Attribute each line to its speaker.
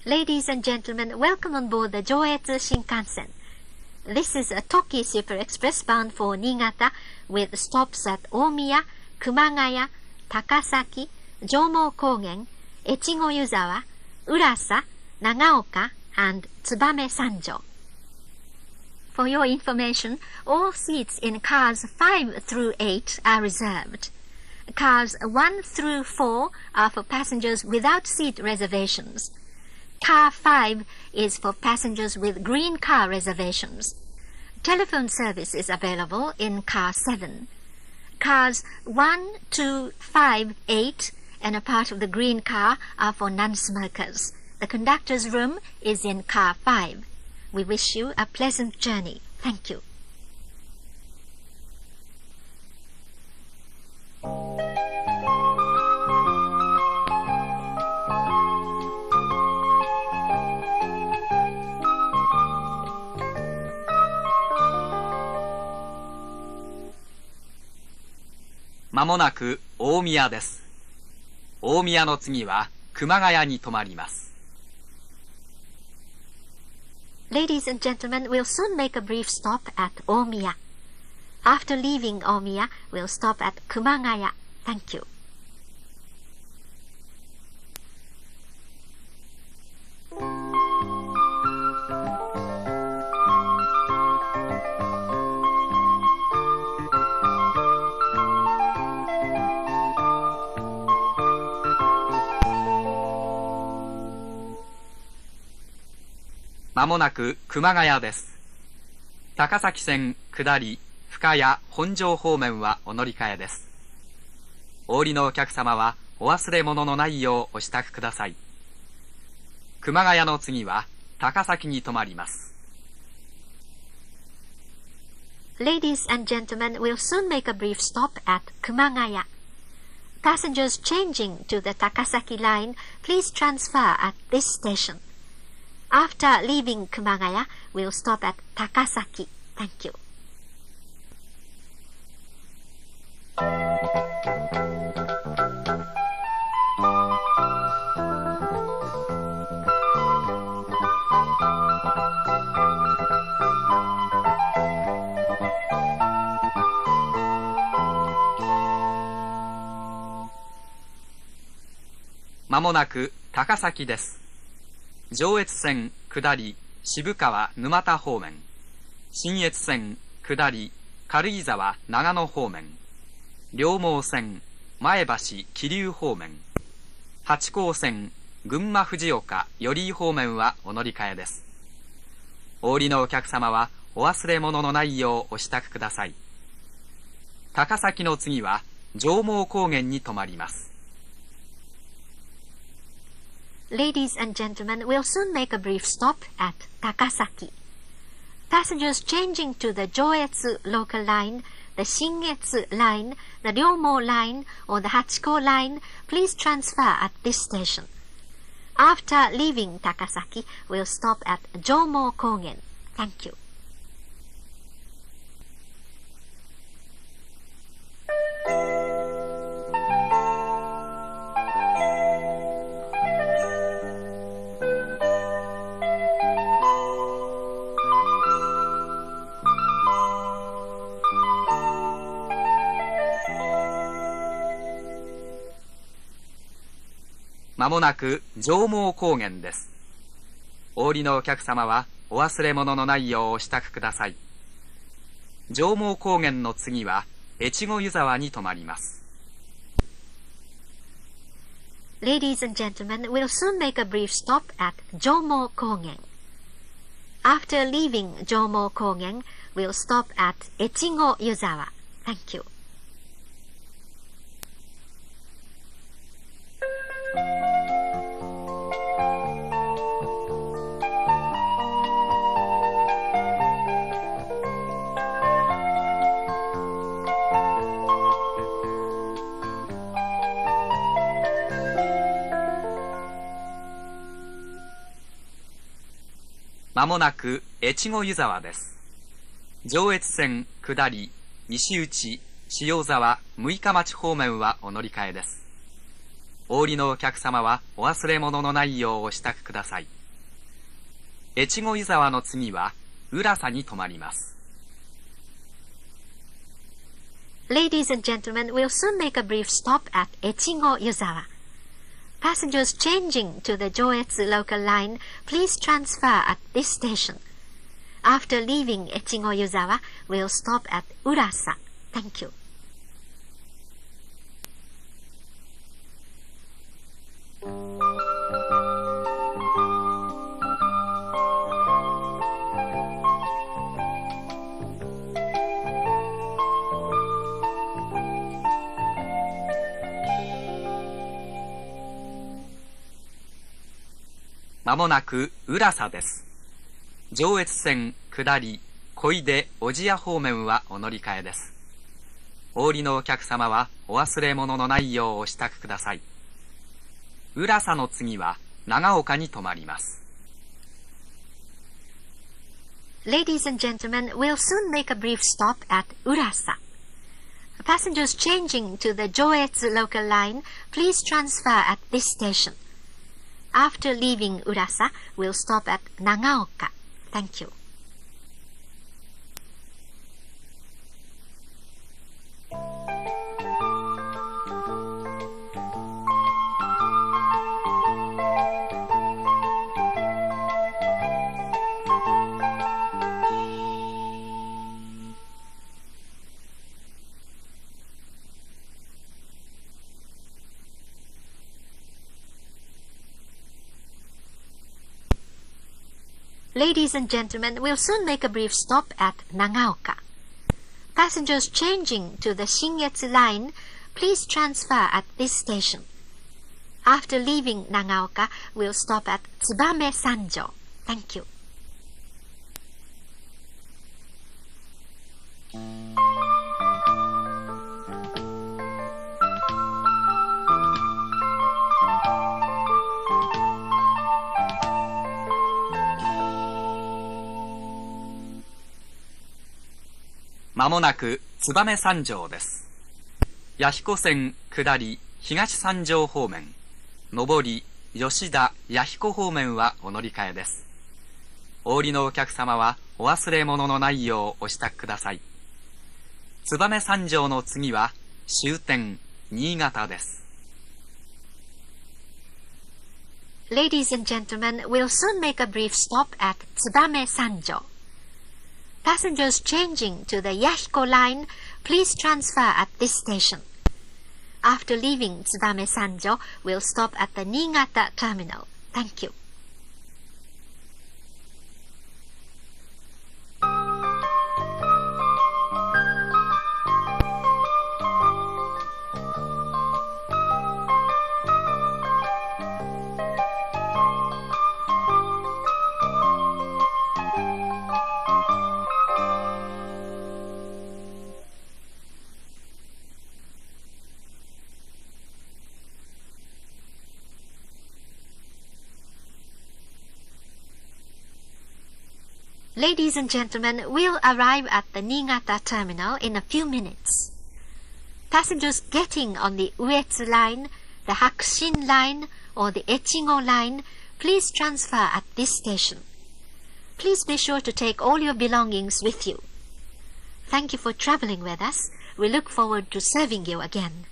Speaker 1: Ladies and gentlemen, welcome on board the 上越新幹線. This is a Toki Super Express bound for Niigata with stops at Omiya, Kumagaya, Takasaki, 上毛高原, 越後湯沢, 浦佐, 長岡, and 燕三条. For your information, all seats in cars 5 through 8 are reserved. Cars 1 through 4 are for passengers without seat reservations. Car 5 is for passengers with green car reservations. Telephone service is available in car 7. Cars 1, 2, 5, 8 and a part of the green car are for non-smokers. The conductor's room is in car 5. We wish you a pleasant journey. Thank you.
Speaker 2: 「まもなく大宮です。大宮の次は熊谷に停まります。」
Speaker 1: Ladies and gentlemen, we'll soon make a brief stop at Omiya. After leaving Omiya, we'll stop at Kumagaya. Thank you.
Speaker 2: 「まもなく熊谷です。高崎線下り深谷本庄方面はお乗り換えです。お降りのお客様はお忘れ物のないようお支度ください。熊谷の次は高崎に停まります。」
Speaker 1: Ladies and gentlemen, we'll soon make a brief stop at Kumagaya. Passengers changing to the Takasaki line, please transfer at this station. After leaving Kumagaya, we'll stop at Takasaki. Thank you.
Speaker 2: 「まもなく高崎です。上越線下り渋川沼田方面、信越線下り軽井沢長野方面、両毛線前橋桐生方面、八高線群馬藤岡寄居方面はお乗り換えです。お降りのお客様はお忘れ物のないようお支度ください。高崎の次は上毛高原に停まります。
Speaker 1: Ladies and gentlemen, we'll soon make a brief stop at Takasaki. Passengers changing to the Joetsu local line, the Shingetsu line, the Ryomou line, or the Hachiko line, please transfer at this station. After leaving Takasaki, we'll stop at Jomo Kogen. Thank you.
Speaker 2: 「まもなく上毛高原です。お降りのお客様はお忘れ物のないようお支度ください。上毛高原の次は越後湯沢に停まります。」
Speaker 1: Ladies and gentlemen, we'll soon make a brief stop at Jomo Kogen. After leaving Jomo Kogen, we'll stop at Echigo Yuzawa. Thank you.
Speaker 2: まもなく越後湯沢です。上越線下り西内塩沢六日町方面はお乗り換えです。お降りのお客様はお忘れ物のないようお支度ください。越後湯沢の次は浦佐に停まります。
Speaker 1: Ladies and gentlemen, we'll soon make a brief stop at Echigo Yuzawa. Passengers changing to the Joetsu local line, please transfer at this station. After leaving Echigo Yuzawa, we'll stop at Urasa. Thank you.
Speaker 2: まもなく浦佐です。上越線下り小出小千谷方面はお乗り換えです。お降りのお客様はお忘れ物のないようお支度ください。浦佐の次は長岡に停まります。
Speaker 1: Ladies and gentlemen, we'll soon make a brief stop at Urasa. Passengers changing to the Joetsu local line, please transfer at this station. After leaving Urasa, we'll stop at Nagaoka. Thank you. Ladies and gentlemen, we'll soon make a brief stop at Nagaoka. Passengers changing to the Shingetsu line, please transfer at this station. After leaving Nagaoka, we'll stop at Tsubame Sanjo. Thank you.
Speaker 2: まもなく燕三条です。弥彦線下り東三条方面、上り吉田弥彦方面はお乗り換えです。お降りのお客様はお忘れ物のないようお支度ください。燕三条の次は終点新潟です。
Speaker 1: Ladies and gentlemen, we'll soon make a brief stop at Tsubame Sanjo. Passengers changing to the Yahiko line, please transfer at this station. After leaving Tsubame Sanjo, we'll stop at the Niigata terminal. Thank you. Ladies and gentlemen, we'll arrive at the Niigata terminal in a few minutes. Passengers getting on the Uetsu line, the Hakushin line, or the Echigo line, please transfer at this station. Please be sure to take all your belongings with you. Thank you for traveling with us. We look forward to serving you again.